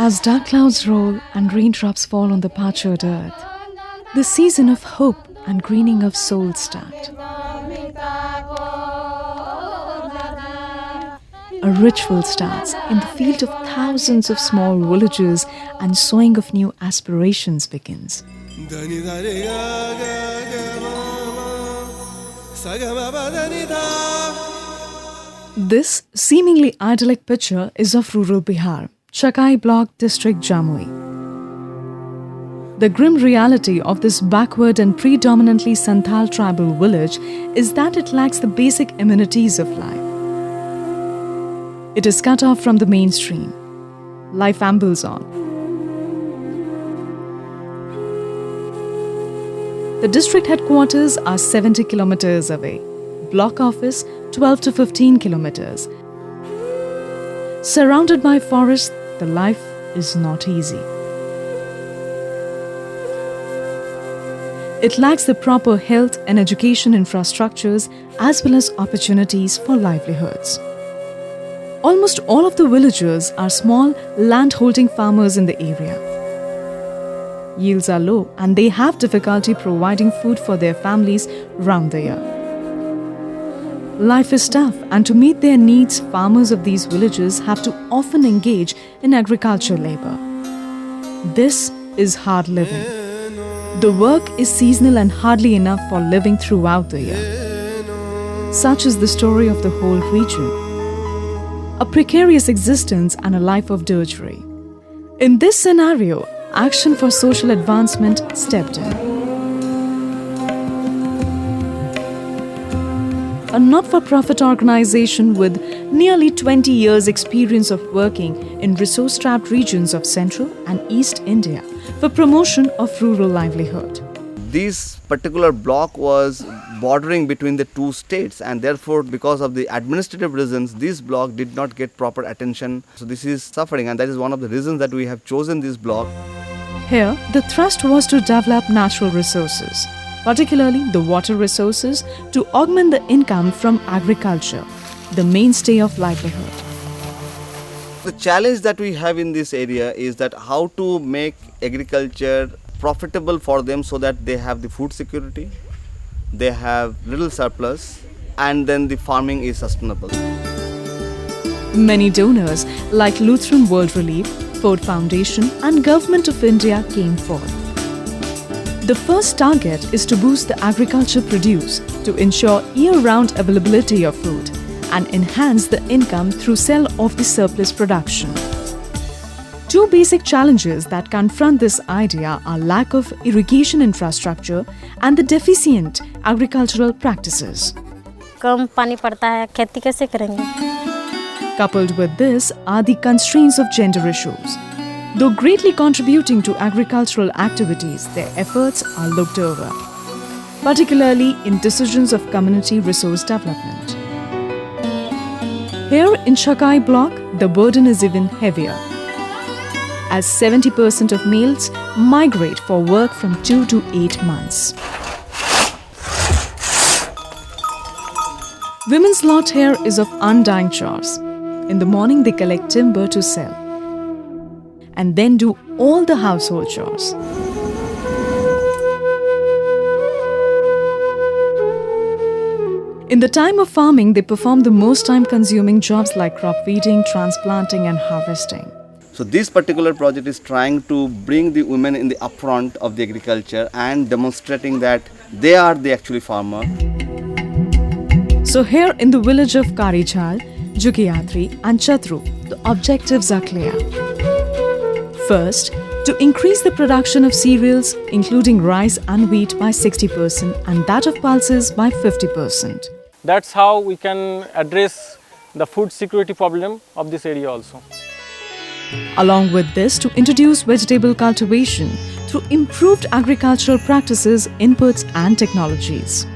As dark clouds roll and raindrops fall on the parched earth, the season of hope and greening of souls start. A ritual starts in the field of thousands of small villagers, and sowing of new aspirations begins. This seemingly idyllic picture is of rural Bihar, Chakai Block District, Jamui. The grim reality of this backward and predominantly Santhal tribal village is that it lacks the basic amenities of life. It is cut off from the mainstream. Life ambles on. The district headquarters are 70 kilometers away. Block office 12 to 15 kilometers. Surrounded by forests, the life is not easy. It lacks the proper health and education infrastructures as well as opportunities for livelihoods. Almost all of the villagers are small land-holding farmers in the area. Yields are low and they have difficulty providing food for their families round the year. Life is tough, and to meet their needs, farmers of these villages have to often engage in agricultural labor. This is hard living. The work is seasonal and hardly enough for living throughout the year. Such is the story of the whole region. A precarious existence and a life of drudgery. In this scenario, Action for Social Advancement stepped in. A not-for-profit organization with nearly 20 years' experience of working in resource-strapped regions of Central and East India for promotion of rural livelihood. This particular block was bordering between the two states, and therefore because of the administrative reasons this block did not get proper attention. So this is suffering, and that is one of the reasons that we have chosen this block. Here, the thrust was to develop natural resources, particularly the water resources, to augment the income from agriculture, the mainstay of livelihood. The challenge that we have in this area is that how to make agriculture profitable for them so that they have the food security, they have little surplus, and then the farming is sustainable. Many donors like Lutheran World Relief, Ford Foundation and Government of India came forth. The first target is to boost the agriculture produce to ensure year-round availability of food and enhance the income through sale of the surplus production. Two basic challenges that confront this idea are lack of irrigation infrastructure and the deficient agricultural practices. कम पानी पड़ता है, खेती कैसे करेंगे? Coupled with this are the constraints of gender issues. Though greatly contributing to agricultural activities, their efforts are looked over, particularly in decisions of community resource development. Here in Chakai Block, the burden is even heavier, as 70% of males migrate for work from 2 to 8 months. Women's lot here is of undying chores. In the morning, they collect timber to sell, and then do all the household chores. In the time of farming, they perform the most time-consuming jobs like crop feeding, transplanting and harvesting. So this particular project is trying to bring the women in the upfront of the agriculture and demonstrating that they are the actually farmer. So here in the village of Karijhal, Jugiyatri and Chatru, the objectives are clear. First, to increase the production of cereals, including rice and wheat, by 60% and that of pulses by 50%. That's how we can address the food security problem of this area also. Along with this, to introduce vegetable cultivation through improved agricultural practices, inputs and technologies.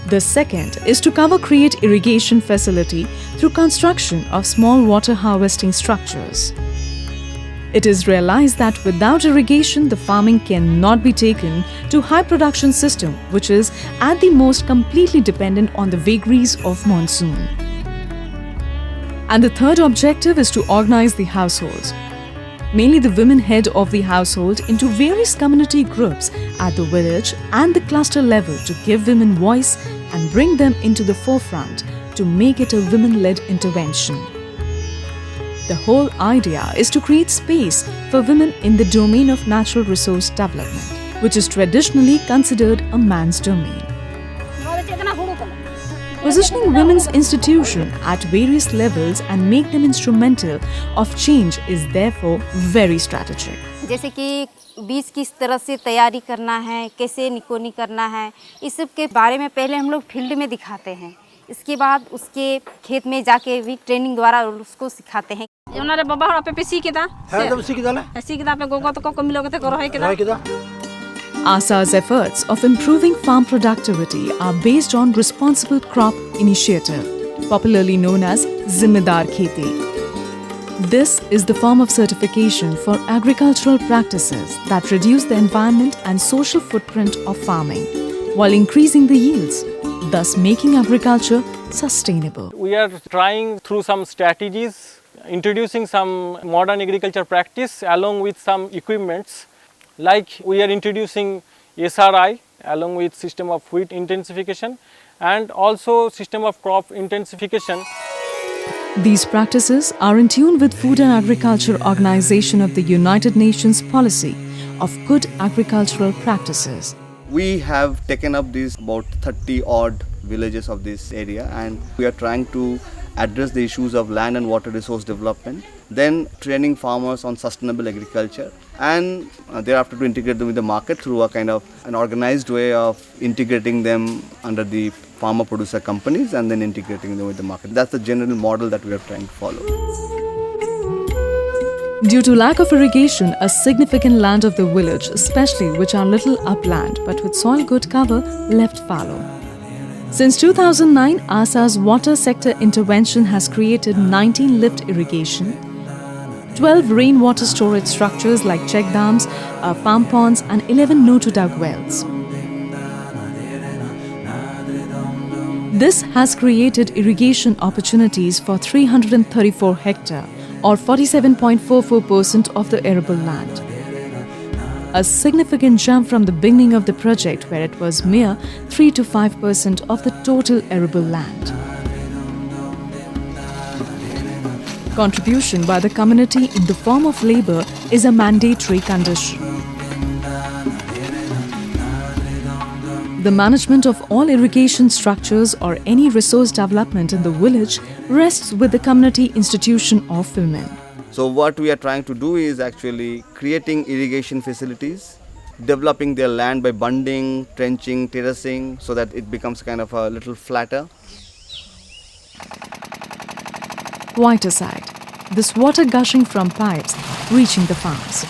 The second is to create irrigation facility through construction of small water harvesting structures. It is realized that without irrigation, the farming cannot be taken to high production system, which is at the most completely dependent on the vagaries of monsoon. And the third objective is to organize the households. Mainly the women head of the household into various community groups at the village and the cluster level to give women voice and bring them into the forefront to make it a women-led intervention. The whole idea is to create space for women in the domain of natural resource development, which is traditionally considered a man's domain. Positioning women's institution at various levels and make them instrumental of change is therefore very strategic. जैसे कि बीज किस तरह से तैयारी करना है, कैसे निकोनी करना है, इस सब के बारे में पहले हम लोग फील्ड में दिखाते हैं। इसके बाद उसके खेत में जाके भी ट्रेनिंग द्वारा उसको सिखाते हैं। उन्होंने बाबा हमारे पे पीसी किदा है तो सीख डाला सीख किदा पे गोगो तो को मिलोगे तो करो है किदा ASA's efforts of improving farm productivity are based on Responsible Crop Initiative, popularly known as Zimmedar Kheti. This is the form of certification for agricultural practices that reduce the environment and social footprint of farming while increasing the yields, thus making agriculture sustainable. We are trying through some strategies, introducing some modern agriculture practice along with some equipments. Like we are introducing SRI along with system of wheat intensification and also system of crop intensification. These practices are in tune with Food and Agriculture Organization of the United Nations policy of good agricultural practices. We have taken up these about 30 odd villages of this area, and we are trying to address the issues of land and water resource development, then training farmers on sustainable agriculture, and thereafter to integrate them with the market through a kind of an organized way of integrating them under the farmer producer companies and then integrating them with the market. That's the general model that we are trying to follow. Due to lack of irrigation, a significant land of the village, especially which are little upland but with soil good cover, left fallow. Since 2009, ASA's water sector intervention has created 19 lift irrigation, 12 rainwater storage structures like check dams, farm ponds and 11 no-to-dug wells. This has created irrigation opportunities for 334 hectares or 47.44% of the arable land. A significant jump from the beginning of the project where it was mere 3 to 5% of the total arable land. Contribution by the community in the form of labour is a mandatory condition. The management of all irrigation structures or any resource development in the village rests with the community institution of women. So what we are trying to do is actually creating irrigation facilities, developing their land by bunding, trenching, terracing, so that it becomes kind of a little flatter. Quite aside, this water gushing from pipes reaching the farms.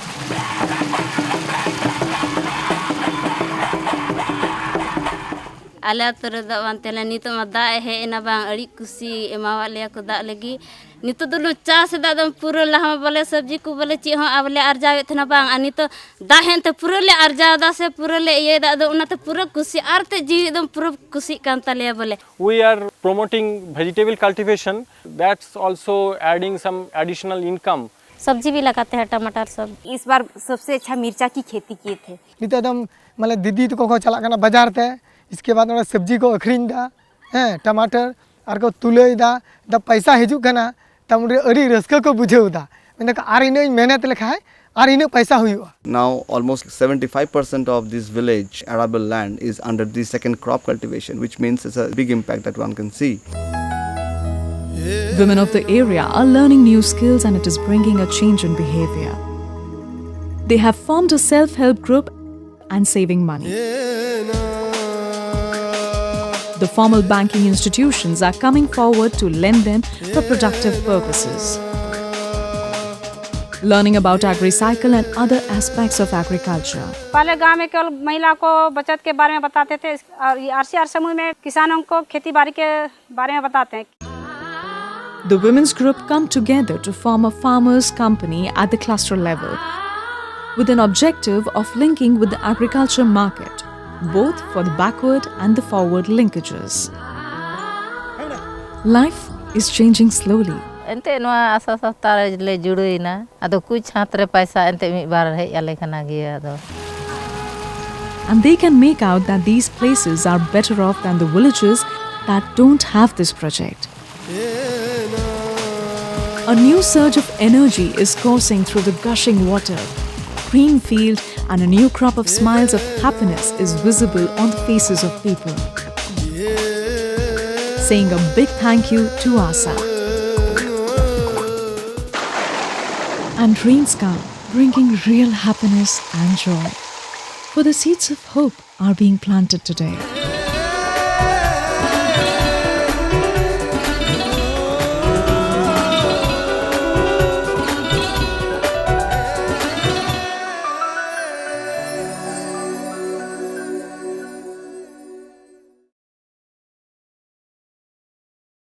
Ala tura da wantela nito mada he ina bang ari kusi emawale ko da lagi nito dulu chas da dam puro lahma bole sabji ko bole chi ho avle arjawe thna bang ani to da hen te puro le arja da se puro le ye da do unate puro kusi arte ji dam puro kusi kan tale bole. We are promoting vegetable cultivation, that's also adding some additional income. सब्जी भी लगाते हैं टमाटर सब. इस बार सबसे अच्छा मिर्चा की खेती किए थे. नित एकदम मतलब दीदी तो को चला करना बाजार थे. इसके बाद उन्होंने सब्जी को अखरीन दा हैं टमाटर और को तुले दा द पैसा हिजू करना तब उन्हें अरी रस्क को बुझे उदा मैंने कहा आर इन्हें मेहनत लिखा है आर इन्हें पैसा हुआ. Now almost 75% of this village arable land is under the second crop cultivation, which means it's a big impact that one can see. Women of the area are learning new skills and it is bringing a change in behavior. They have formed a self-help group and saving money. The formal banking institutions are coming forward to lend them for productive purposes. Learning about agri-cycle and other aspects of agriculture. पहले गांव में केवल महिला को बचत के बारे में बताते थे और आरसीआर समूह में किसानों को खेती बाड़ी के बारे में बताते हैं. The women's group come together to form a farmers' company at the cluster level with an objective of linking with the agriculture market, both for the backward and the forward linkages. Life is changing slowly ente noa asa sata le juruina ado kuch hatre paisa ente mi bar hej ale kana gia ado. And they can make out that these places are better off than the villages that don't have this project. A new surge of energy is coursing through the gushing water. Green field and a new crop of smiles of happiness is visible on the faces of people. Saying a big thank you to Asa. And rains come, bringing real happiness and joy. For the seeds of hope are being planted today.